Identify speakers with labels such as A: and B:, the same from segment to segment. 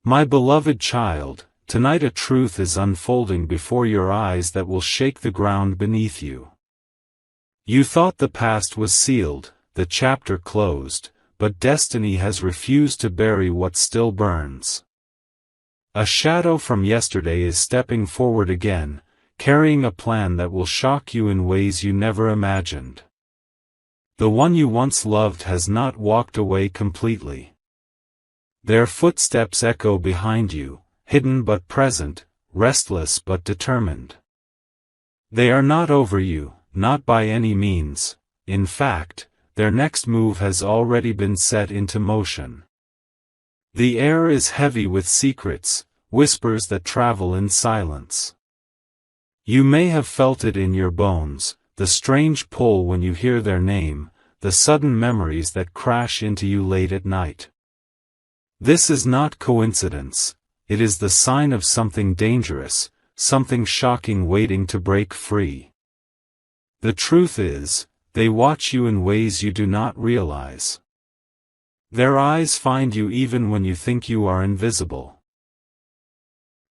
A: My beloved child, tonight a truth is unfolding before your eyes that will shake the ground beneath you. You thought the past was sealed, the chapter closed, but destiny has refused to bury what still burns. A shadow from yesterday is stepping forward again, carrying a plan that will shock you in ways you never imagined. The one you once loved has not walked away completely. Their footsteps echo behind you, hidden but present, restless but determined. They are not over you, not by any means. In fact, their next move has already been set into motion. The air is heavy with secrets, whispers that travel in silence. You may have felt it in your bones, the strange pull when you hear their name, the sudden memories that crash into you late at night. This is not coincidence, it is the sign of something dangerous, something shocking waiting to break free. The truth is, they watch you in ways you do not realize. Their eyes find you even when you think you are invisible.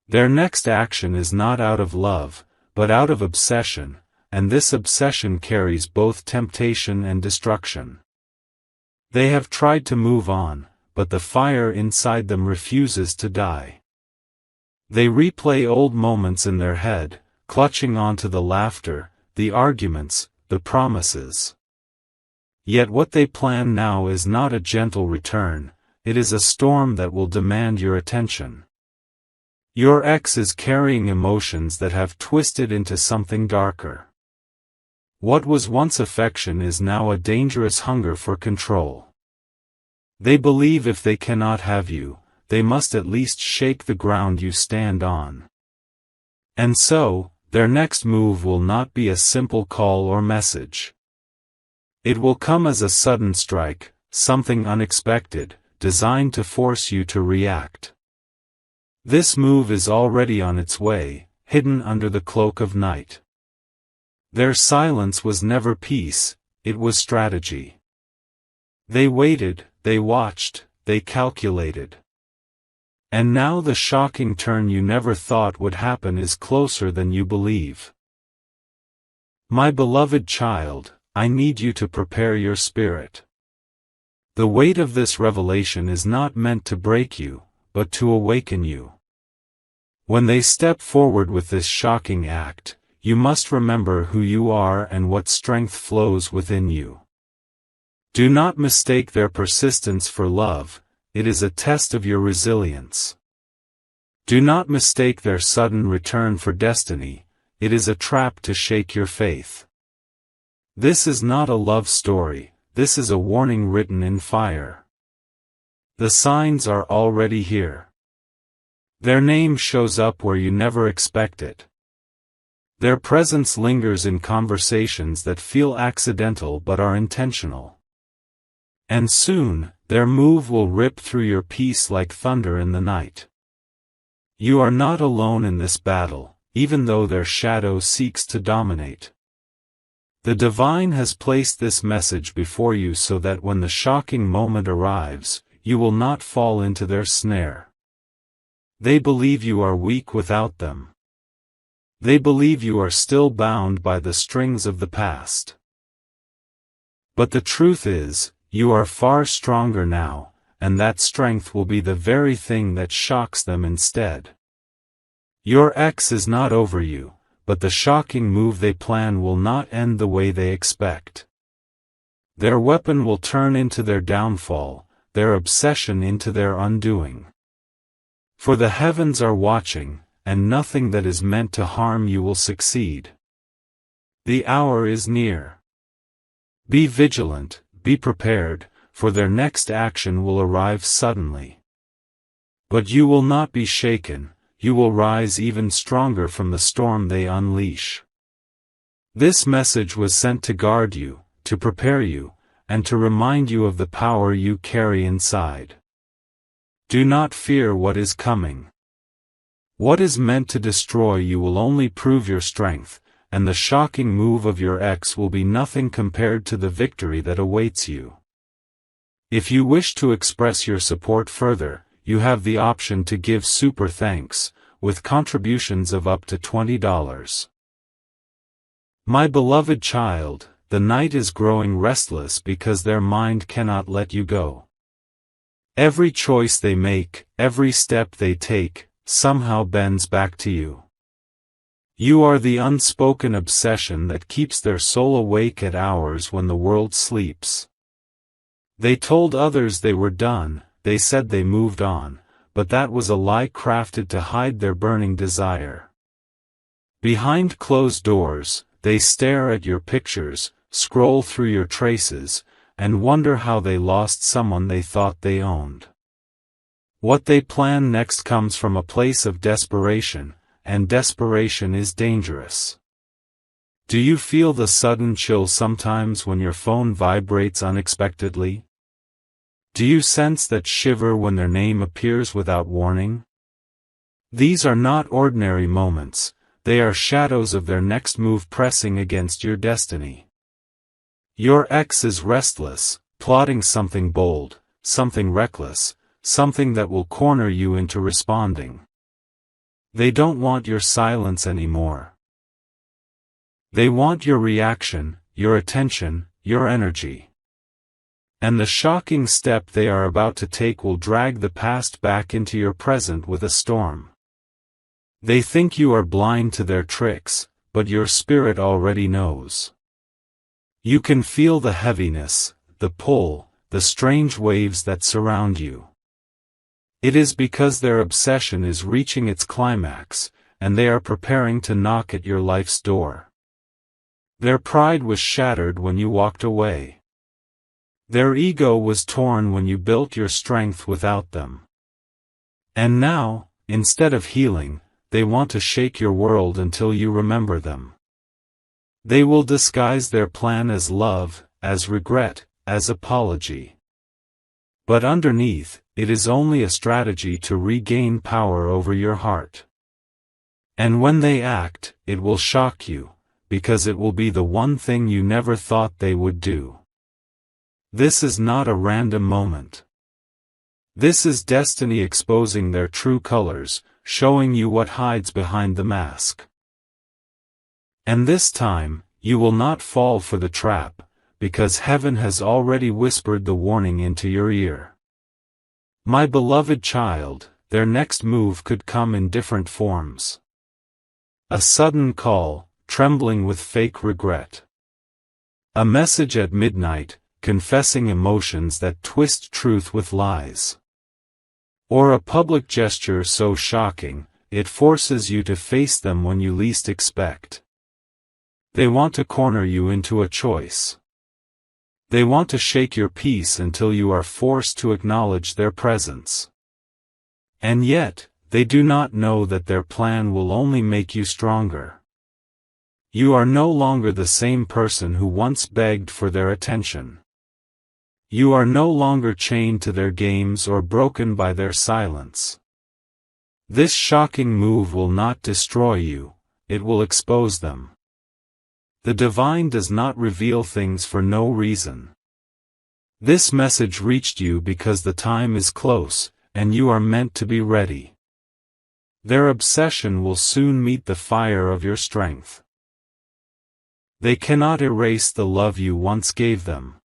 A: Their next action is not out of love, but out of obsession, and this obsession carries both temptation and destruction. They have tried to move on, but the fire inside them refuses to die. They replay old moments in their head, clutching onto the laughter, the arguments, the promises. Yet what they plan now is not a gentle return, it is a storm that will demand your attention. Your ex is carrying emotions that have twisted into something darker. What was once affection is now a dangerous hunger for control. They believe if they cannot have you, they must at least shake the ground you stand on. And so, their next move will not be a simple call or message. It will come as a sudden strike, something unexpected, designed to force you to react. This move is already on its way, hidden under the cloak of night. Their silence was never peace, it was strategy. They waited, they watched, they calculated. And now the shocking turn you never thought would happen is closer than you believe. My beloved child, I need you to prepare your spirit. The weight of this revelation is not meant to break you, but to awaken you. When they step forward with this shocking act, you must remember who you are and what strength flows within you. Do not mistake their persistence for love, it is a test of your resilience. Do not mistake their sudden return for destiny, it is a trap to shake your faith. This is not a love story, this is a warning written in fire. The signs are already here. Their name shows up where you never expect it. Their presence lingers in conversations that feel accidental but are intentional. And soon, their move will rip through your peace like thunder in the night. You are not alone in this battle, even though their shadow seeks to dominate. The divine has placed this message before you so that when the shocking moment arrives, you will not fall into their snare. They believe you are weak without them. They believe you are still bound by the strings of the past. But the truth is, you are far stronger now, and that strength will be the very thing that shocks them instead. Your ex is not over you, but the shocking move they plan will not end the way they expect. Their weapon will turn into their downfall, their obsession into their undoing. For the heavens are watching, and nothing that is meant to harm you will succeed. The hour is near. Be vigilant. Be prepared, for their next action will arrive suddenly. But you will not be shaken, you will rise even stronger from the storm they unleash. This message was sent to guard you, to prepare you, and to remind you of the power you carry inside. Do not fear what is coming. What is meant to destroy you will only prove your strength, and the shocking move of your ex will be nothing compared to the victory that awaits you. If you wish to express your support further, you have the option to give super thanks, with contributions of up to $20. My beloved child, the night is growing restless because their mind cannot let you go. Every choice they make, every step they take, somehow bends back to you. You are the unspoken obsession that keeps their soul awake at hours when the world sleeps. They told others they were done, they said they moved on, but that was a lie crafted to hide their burning desire. Behind closed doors, they stare at your pictures, scroll through your traces, and wonder how they lost someone they thought they owned. What they plan next comes from a place of desperation, and desperation is dangerous. Do you feel the sudden chill sometimes when your phone vibrates unexpectedly? Do you sense that shiver when their name appears without warning? These are not ordinary moments, they are shadows of their next move pressing against your destiny. Your ex is restless, plotting something bold, something reckless, something that will corner you into responding. They don't want your silence anymore. They want your reaction, your attention, your energy. And the shocking step they are about to take will drag the past back into your present with a storm. They think you are blind to their tricks, but your spirit already knows. You can feel the heaviness, the pull, the strange waves that surround you. It is because their obsession is reaching its climax, and they are preparing to knock at your life's door. Their pride was shattered when you walked away. Their ego was torn when you built your strength without them. And now, instead of healing, they want to shake your world until you remember them. They will disguise their plan as love, as regret, as apology. But underneath, it is only a strategy to regain power over your heart. And when they act, it will shock you, because it will be the one thing you never thought they would do. This is not a random moment. This is destiny exposing their true colors, showing you what hides behind the mask. And this time, you will not fall for the trap, because heaven has already whispered the warning into your ear. My beloved child, their next move could come in different forms. A sudden call, trembling with fake regret. A message at midnight, confessing emotions that twist truth with lies. Or a public gesture so shocking, it forces you to face them when you least expect. They want to corner you into a choice. They want to shake your peace until you are forced to acknowledge their presence. And yet, they do not know that their plan will only make you stronger. You are no longer the same person who once begged for their attention. You are no longer chained to their games or broken by their silence. This shocking move will not destroy you, it will expose them. The divine does not reveal things for no reason. This message reached you because the time is close, and you are meant to be ready. Their obsession will soon meet the fire of your strength. They cannot erase the love you once gave them.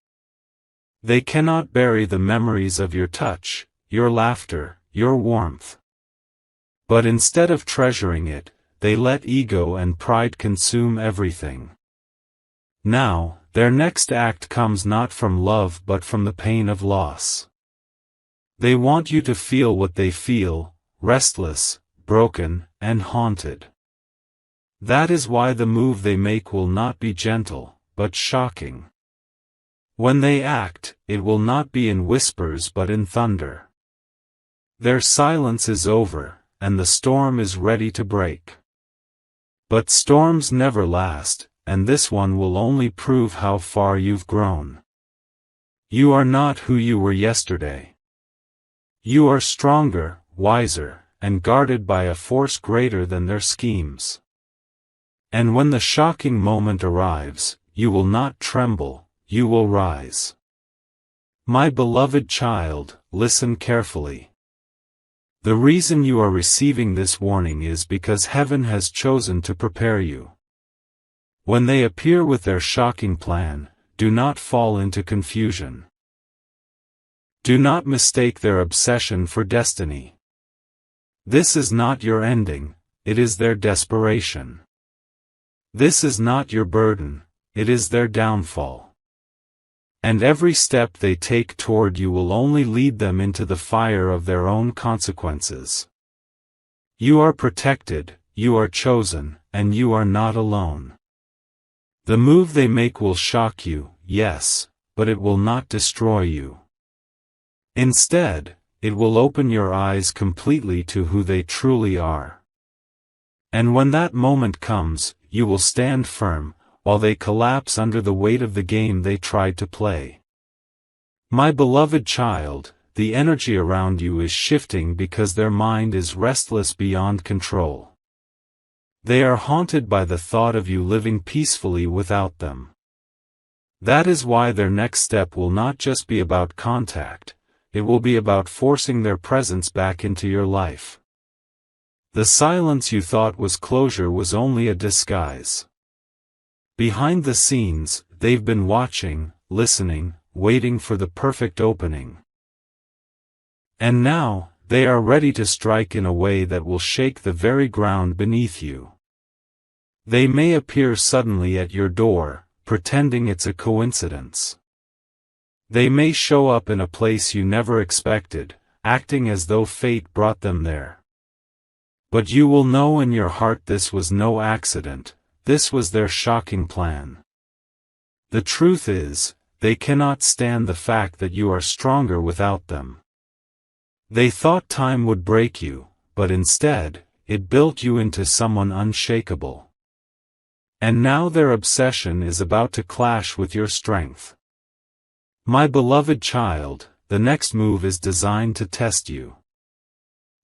A: They cannot bury the memories of your touch, your laughter, your warmth. But instead of treasuring it, they let ego and pride consume everything. Now, their next act comes not from love but from the pain of loss. They want you to feel what they feel, restless, broken, and haunted. That is why the move they make will not be gentle, but shocking. When they act, it will not be in whispers but in thunder. Their silence is over, and the storm is ready to break. But storms never last, and this one will only prove how far you've grown. You are not who you were yesterday. You are stronger, wiser, and guarded by a force greater than their schemes. And when the shocking moment arrives, you will not tremble, you will rise. My beloved child, listen carefully. The reason you are receiving this warning is because heaven has chosen to prepare you. When they appear with their shocking plan, do not fall into confusion. Do not mistake their obsession for destiny. This is not your ending, it is their desperation. This is not your burden, it is their downfall. And every step they take toward you will only lead them into the fire of their own consequences. You are protected, you are chosen, and you are not alone. The move they make will shock you, yes, but it will not destroy you. Instead, it will open your eyes completely to who they truly are. And when that moment comes, you will stand firm, while they collapse under the weight of the game they tried to play. My beloved child, the energy around you is shifting because their mind is restless beyond control. They are haunted by the thought of you living peacefully without them. That is why their next step will not just be about contact, it will be about forcing their presence back into your life. The silence you thought was closure was only a disguise. Behind the scenes, they've been watching, listening, waiting for the perfect opening. And now, they are ready to strike in a way that will shake the very ground beneath you. They may appear suddenly at your door, pretending it's a coincidence. They may show up in a place you never expected, acting as though fate brought them there. But you will know in your heart this was no accident. This was their shocking plan. The truth is, they cannot stand the fact that you are stronger without them. They thought time would break you, but instead, it built you into someone unshakable. And now their obsession is about to clash with your strength. My beloved child, the next move is designed to test you.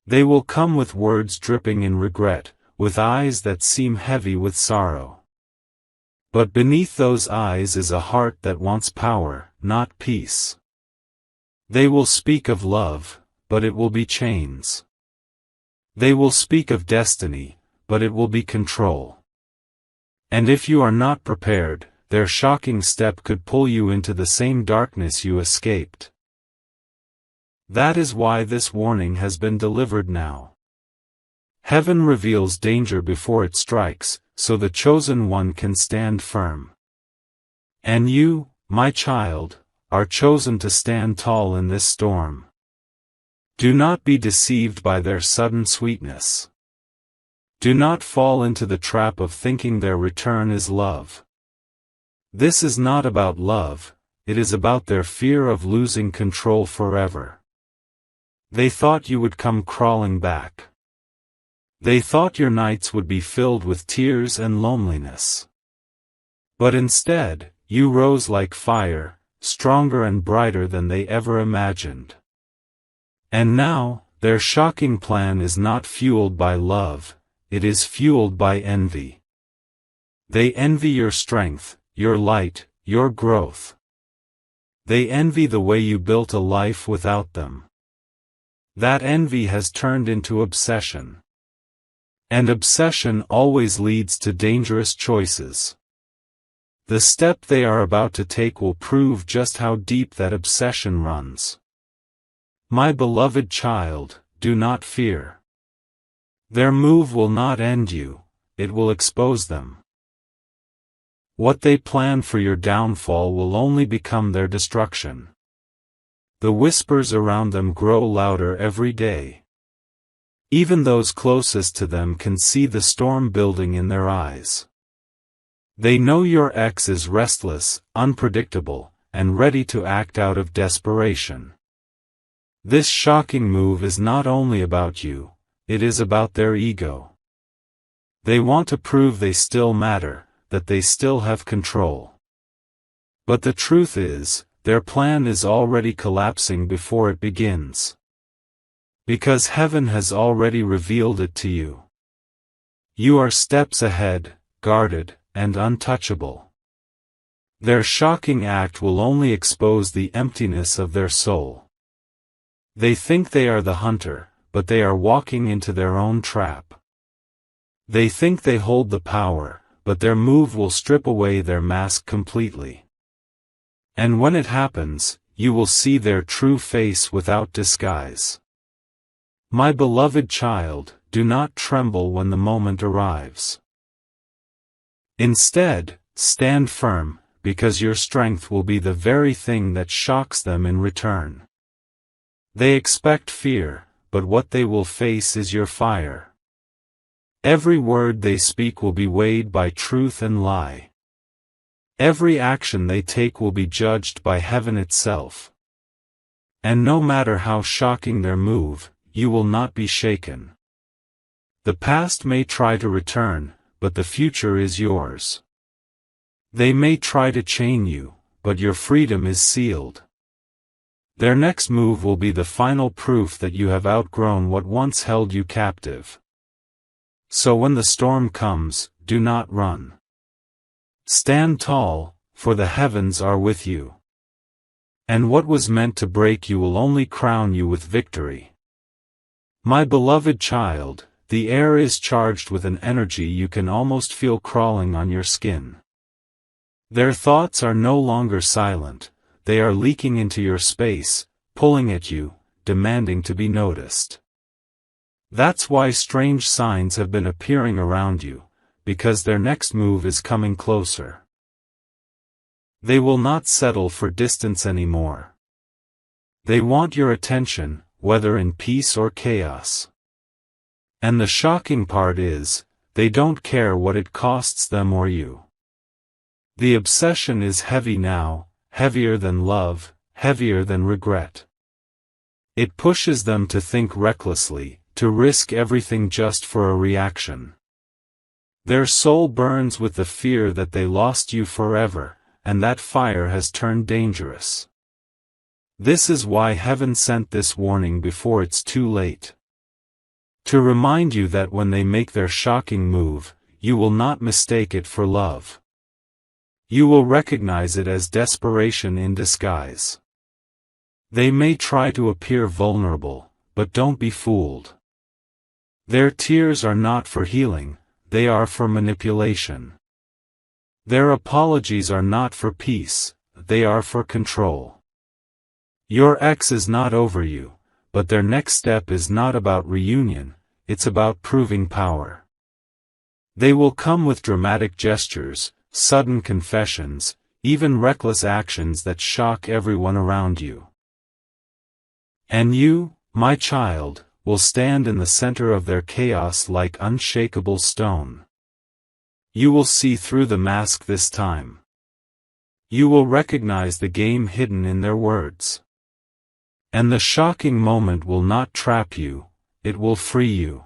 A: They will come with words dripping in regret, with eyes that seem heavy with sorrow. But beneath those eyes is a heart that wants power, not peace. They will speak of love, but it will be chains. They will speak of destiny, but it will be control. And if you are not prepared, their shocking step could pull you into the same darkness you escaped. That is why this warning has been delivered now. Heaven reveals danger before it strikes, so the chosen one can stand firm. And you, my child, are chosen to stand tall in this storm. Do not be deceived by their sudden sweetness. Do not fall into the trap of thinking their return is love. This is not about love, it is about their fear of losing control forever. They thought you would come crawling back. They thought your nights would be filled with tears and loneliness. But instead, you rose like fire, stronger and brighter than they ever imagined. And now, their shocking plan is not fueled by love, it is fueled by envy. They envy your strength, your light, your growth. They envy the way you built a life without them. That envy has turned into obsession. And obsession always leads to dangerous choices. The step they are about to take will prove just how deep that obsession runs. My beloved child, do not fear. Their move will not end you, it will expose them. What they plan for your downfall will only become their destruction. The whispers around them grow louder every day. Even those closest to them can see the storm building in their eyes. They know your ex is restless, unpredictable, and ready to act out of desperation. This shocking move is not only about you, it is about their ego. They want to prove they still matter, that they still have control. But the truth is, their plan is already collapsing before it begins. Because heaven has already revealed it to you. You are steps ahead, guarded, and untouchable. Their shocking act will only expose the emptiness of their soul. They think they are the hunter, but they are walking into their own trap. They think they hold the power, but their move will strip away their mask completely. And when it happens, you will see their true face without disguise. My beloved child, do not tremble when the moment arrives. Instead, stand firm, because your strength will be the very thing that shocks them in return. They expect fear, but what they will face is your fire. Every word they speak will be weighed by truth and lie. Every action they take will be judged by heaven itself. And no matter how shocking their move, you will not be shaken. The past may try to return, but the future is yours. They may try to chain you, but your freedom is sealed. Their next move will be the final proof that you have outgrown what once held you captive. So when the storm comes, do not run. Stand tall, for the heavens are with you. And what was meant to break you will only crown you with victory. My beloved child, the air is charged with an energy you can almost feel crawling on your skin. Their thoughts are no longer silent, they are leaking into your space, pulling at you, demanding to be noticed. That's why strange signs have been appearing around you, because their next move is coming closer. They will not settle for distance anymore. They want your attention, whether in peace or chaos. And the shocking part is, they don't care what it costs them or you. The obsession is heavy now, heavier than love, heavier than regret. It pushes them to think recklessly, to risk everything just for a reaction. Their soul burns with the fear that they lost you forever, and that fire has turned dangerous. This is why heaven sent this warning before it's too late. To remind you that when they make their shocking move, you will not mistake it for love. You will recognize it as desperation in disguise. They may try to appear vulnerable, but don't be fooled. Their tears are not for healing, they are for manipulation. Their apologies are not for peace, they are for control. Your ex is not over you, but their next step is not about reunion, it's about proving power. They will come with dramatic gestures, sudden confessions, even reckless actions that shock everyone around you. And you, my child, will stand in the center of their chaos like unshakable stone. You will see through the mask this time. You will recognize the game hidden in their words. And the shocking moment will not trap you, it will free you.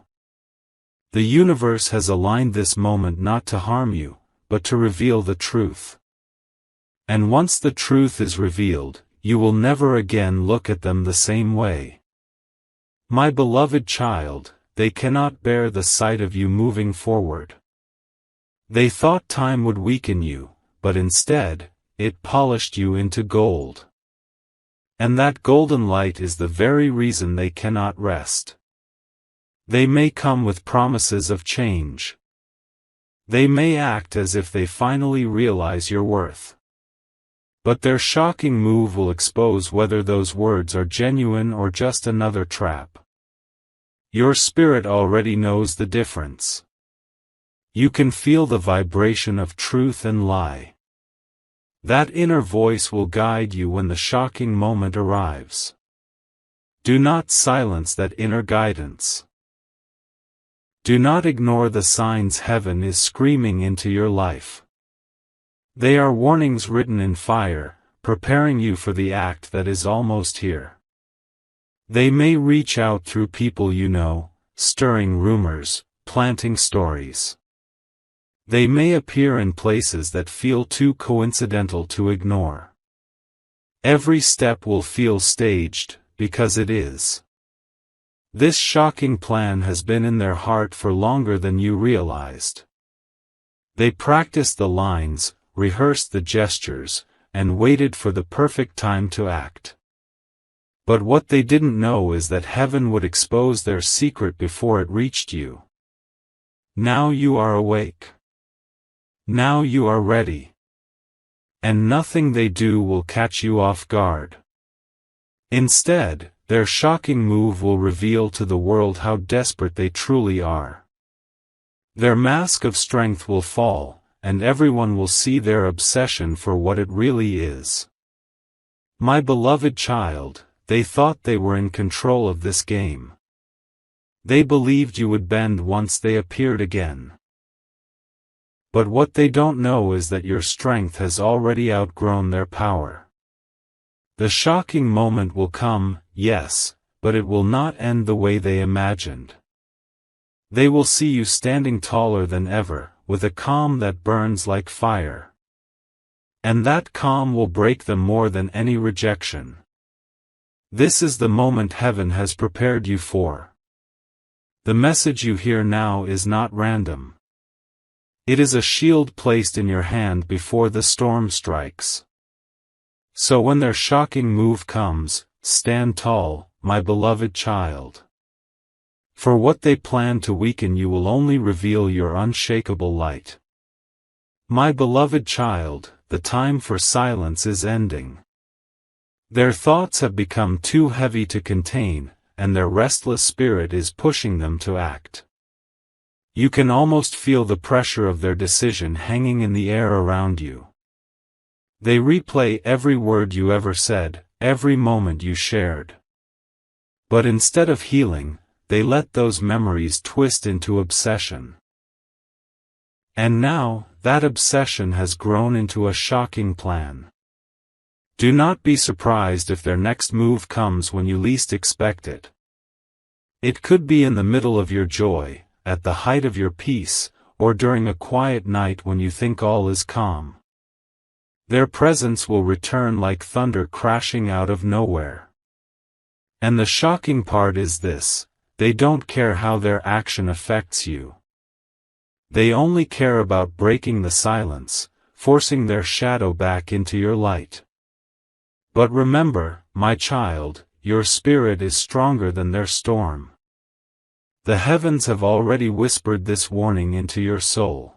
A: The universe has aligned this moment not to harm you, but to reveal the truth. And once the truth is revealed, you will never again look at them the same way. My beloved child, they cannot bear the sight of you moving forward. They thought time would weaken you, but instead, it polished you into gold. And that golden light is the very reason they cannot rest. They may come with promises of change. They may act as if they finally realize your worth. But their shocking move will expose whether those words are genuine or just another trap. Your spirit already knows the difference. You can feel the vibration of truth and lie. That inner voice will guide you when the shocking moment arrives. Do not silence that inner guidance. Do not ignore the signs heaven is screaming into your life. They are warnings written in fire, preparing you for the act that is almost here. They may reach out through people you know, stirring rumors, planting stories. They may appear in places that feel too coincidental to ignore. Every step will feel staged, because it is. This shocking plan has been in their heart for longer than you realized. They practiced the lines, rehearsed the gestures, and waited for the perfect time to act. But what they didn't know is that heaven would expose their secret before it reached you. Now you are awake. Now you are ready. And nothing they do will catch you off guard. Instead, their shocking move will reveal to the world how desperate they truly are. Their mask of strength will fall, and everyone will see their obsession for what it really is. My beloved child, they thought they were in control of this game. They believed you would bend once they appeared again. But what they don't know is that your strength has already outgrown their power. The shocking moment will come, yes, but it will not end the way they imagined. They will see you standing taller than ever, with a calm that burns like fire. And that calm will break them more than any rejection. This is the moment heaven has prepared you for. The message you hear now is not random. It is a shield placed in your hand before the storm strikes. So when their shocking move comes, stand tall, my beloved child. For what they plan to weaken you will only reveal your unshakable light. My beloved child, the time for silence is ending. Their thoughts have become too heavy to contain, and their restless spirit is pushing them to act. You can almost feel the pressure of their decision hanging in the air around you. They replay every word you ever said, every moment you shared. But instead of healing, they let those memories twist into obsession. And now, that obsession has grown into a shocking plan. Do not be surprised if their next move comes when you least expect it. It could be in the middle of your joy, at the height of your peace, or during a quiet night when you think all is calm. Their presence will return like thunder crashing out of nowhere. And the shocking part is this: they don't care how their action affects you. They only care about breaking the silence, forcing their shadow back into your light. But remember, my child, your spirit is stronger than their storm. The heavens have already whispered this warning into your soul.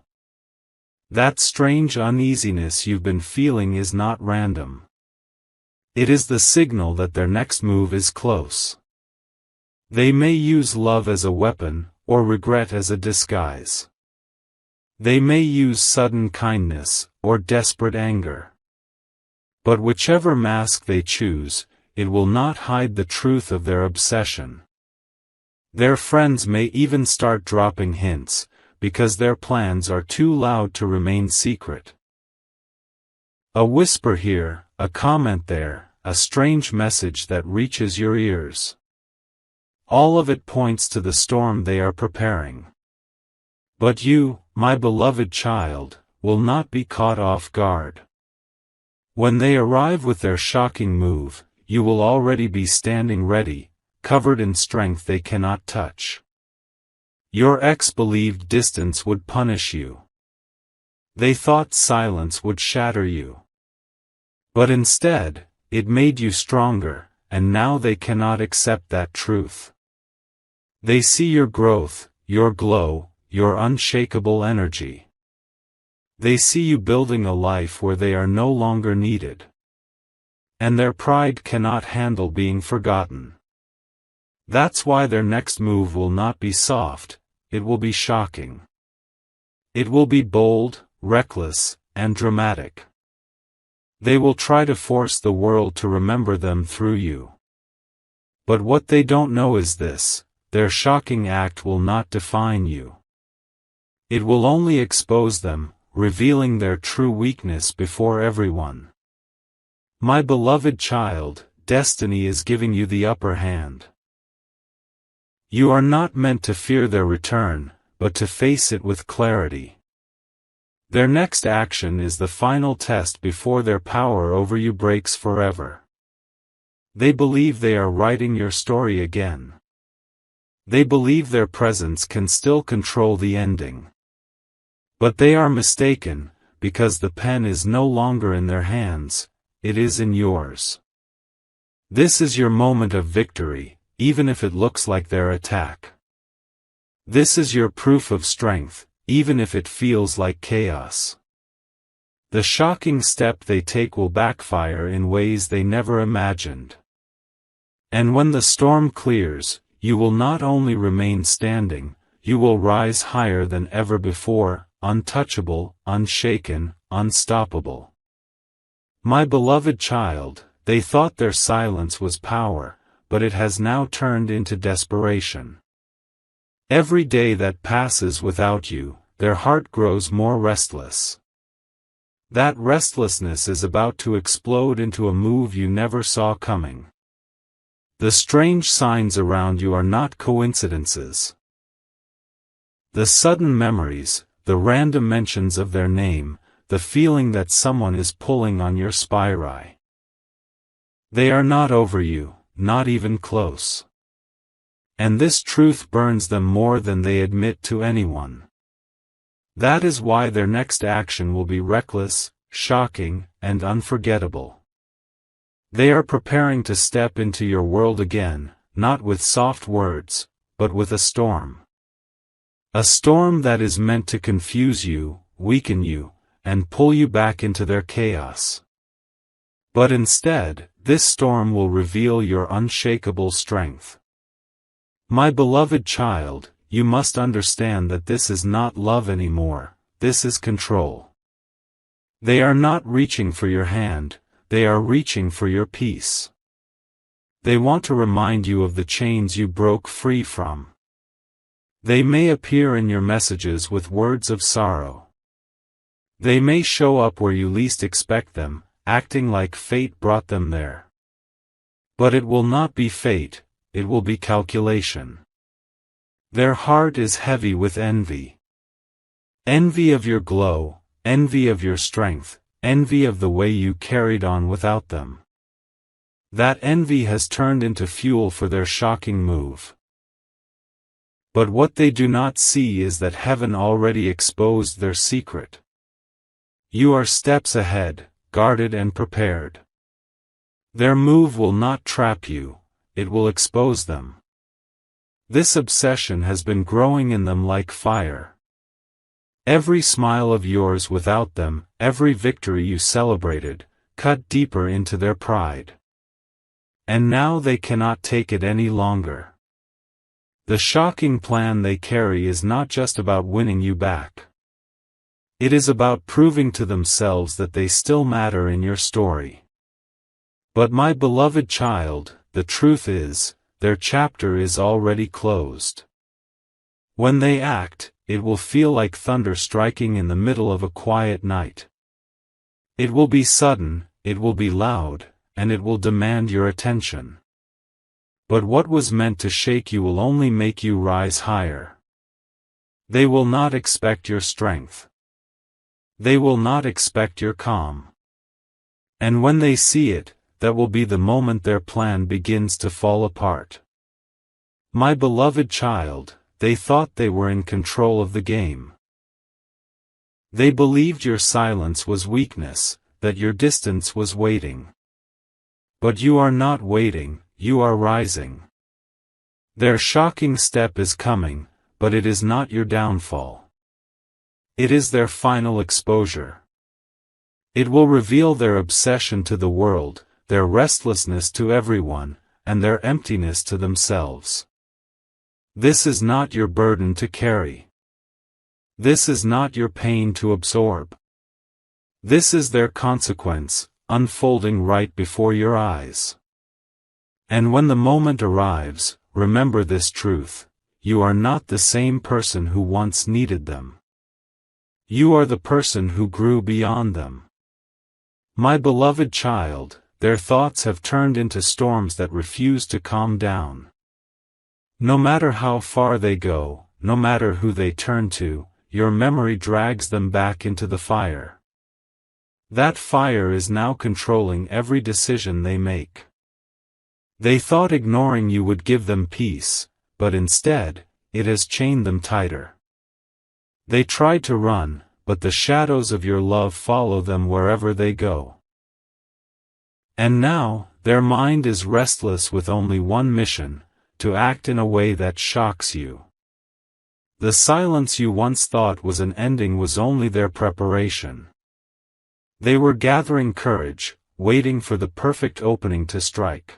A: That strange uneasiness you've been feeling is not random. It is the signal that their next move is close. They may use love as a weapon, or regret as a disguise. They may use sudden kindness, or desperate anger. But whichever mask they choose, it will not hide the truth of their obsession. Their friends may even start dropping hints, because their plans are too loud to remain secret. A whisper here, a comment there, a strange message that reaches your ears. All of it points to the storm they are preparing. But you, my beloved child, will not be caught off guard. When they arrive with their shocking move, you will already be standing ready, covered in strength they cannot touch. Your ex believed distance would punish you. They thought silence would shatter you. But instead, it made you stronger, and now they cannot accept that truth. They see your growth, your glow, your unshakable energy. They see you building a life where they are no longer needed. And their pride cannot handle being forgotten. That's why their next move will not be soft, it will be shocking. It will be bold, reckless, and dramatic. They will try to force the world to remember them through you. But what they don't know is this: their shocking act will not define you. It will only expose them, revealing their true weakness before everyone. My beloved child, destiny is giving you the upper hand. You are not meant to fear their return, but to face it with clarity. Their next action is the final test before their power over you breaks forever. They believe they are writing your story again. They believe their presence can still control the ending. But they are mistaken, because the pen is no longer in their hands, it is in yours. This is your moment of victory, even if it looks like their attack. This is your proof of strength, even if it feels like chaos. The shocking step they take will backfire in ways they never imagined. And when the storm clears, you will not only remain standing, you will rise higher than ever before, untouchable, unshaken, unstoppable. My beloved child, they thought their silence was power, but it has now turned into desperation. Every day that passes without you, their heart grows more restless. That restlessness is about to explode into a move you never saw coming. The strange signs around you are not coincidences. The sudden memories, the random mentions of their name, the feeling that someone is pulling on your spiral. They are not over you, not even close. And this truth burns them more than they admit to anyone. That is why their next action will be reckless, shocking, and unforgettable. They are preparing to step into your world again, not with soft words, but with a storm. A storm that is meant to confuse you, weaken you, and pull you back into their chaos. But instead, this storm will reveal your unshakable strength. My beloved child, you must understand that this is not love anymore, this is control. They are not reaching for your hand, they are reaching for your peace. They want to remind you of the chains you broke free from. They may appear in your messages with words of sorrow. They may show up where you least expect them, acting like fate brought them there. But it will not be fate, it will be calculation. Their heart is heavy with envy. Envy of your glow, envy of your strength, envy of the way you carried on without them. That envy has turned into fuel for their shocking move. But what they do not see is that heaven already exposed their secret. You are steps ahead, guarded and prepared. Their move will not trap you, it will expose them. This obsession has been growing in them like fire. Every smile of yours without them, every victory you celebrated, cut deeper into their pride. And now they cannot take it any longer. The shocking plan they carry is not just about winning you back. It is about proving to themselves that they still matter in your story. But my beloved child, the truth is, their chapter is already closed. When they act, it will feel like thunder striking in the middle of a quiet night. It will be sudden, it will be loud, and it will demand your attention. But what was meant to shake you will only make you rise higher. They will not expect your strength. They will not expect your calm. And when they see it, that will be the moment their plan begins to fall apart. My beloved child, they thought they were in control of the game. They believed your silence was weakness, that your distance was waiting. But you are not waiting, you are rising. Their shocking step is coming, but it is not your downfall. It is their final exposure. It will reveal their obsession to the world, their restlessness to everyone, and their emptiness to themselves. This is not your burden to carry. This is not your pain to absorb. This is their consequence, unfolding right before your eyes. And when the moment arrives, remember this truth: you are not the same person who once needed them. You are the person who grew beyond them. My beloved child, their thoughts have turned into storms that refuse to calm down. No matter how far they go, no matter who they turn to, your memory drags them back into the fire. That fire is now controlling every decision they make. They thought ignoring you would give them peace, but instead, it has chained them tighter. They tried to run, but the shadows of your love follow them wherever they go. And now, Their mind is restless with only one mission, to act in a way that shocks you. The silence you once thought was an ending was only their preparation. They were gathering courage, waiting for the perfect opening to strike.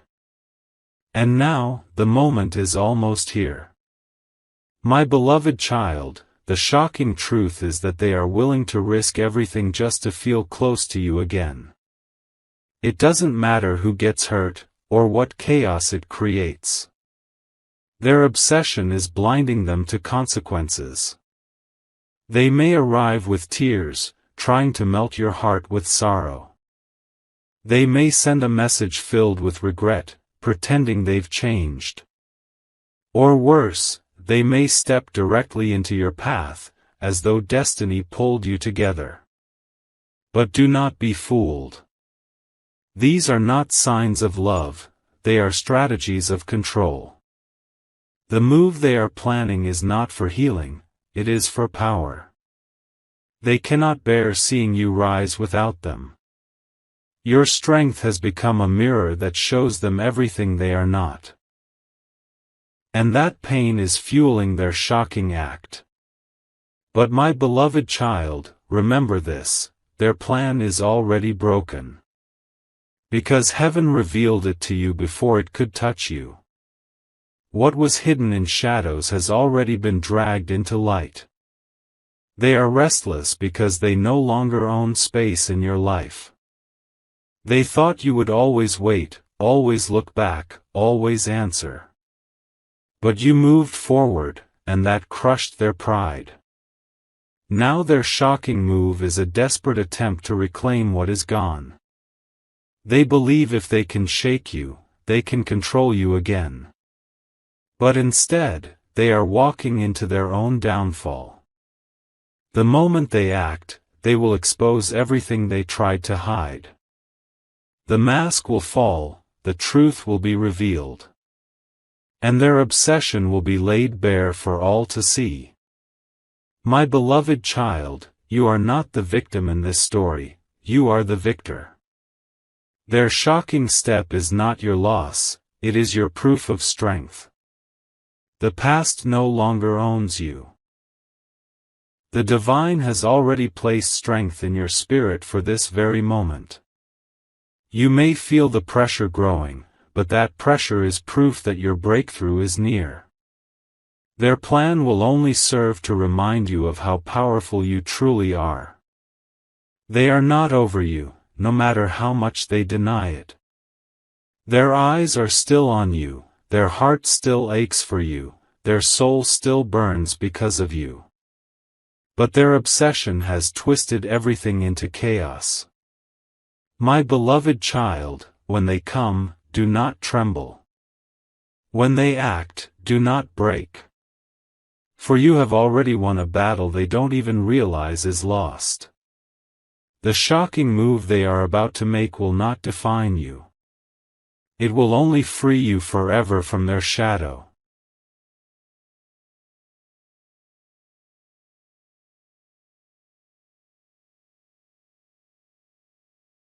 A: And now, the moment is almost here. My beloved child, the shocking truth is that they are willing to risk everything just to feel close to you again. It doesn't matter who gets hurt, or what chaos it creates. Their obsession is blinding them to consequences. They may arrive with tears, trying to melt your heart with sorrow. They may send a message filled with regret, pretending they've changed. Or worse, they may step directly into your path, as though destiny pulled you together. But do not be fooled. These are not signs of love, they are strategies of control. The move they are planning is not for healing, it is for power. They cannot bear seeing you rise without them. Your strength has become a mirror that shows them everything they are not. And that pain is fueling their shocking act. But my beloved child, remember this, their plan is already broken. Because heaven revealed it to you before it could touch you. What was hidden in shadows has already been dragged into light. They are restless because they no longer own space in your life. They thought you would always wait, always look back, always answer. But you moved forward, and that crushed their pride. Now their shocking move is a desperate attempt to reclaim what is gone. They believe if they can shake you, they can control you again. But instead, they are walking into their own downfall. The moment they act, they will expose everything they tried to hide. The mask will fall, the truth will be revealed. And their obsession will be laid bare for all to see. My beloved child, you are not the victim in this story, you are the victor. Their shocking step is not your loss, it is your proof of strength. The past no longer owns you. The divine has already placed strength in your spirit for this very moment. You may feel the pressure growing, but that pressure is proof that your breakthrough is near. Their plan will only serve to remind you of how powerful you truly are. They are not over you, no matter how much they deny it. Their eyes are still on you, their heart still aches for you, their soul still burns because of you. But their obsession has twisted everything into chaos. My beloved child, when they come, do not tremble. When they act, do not break. For you have already won a battle they don't even realize is lost. The shocking move they are about to make will not define you. It will only free you forever from their shadow.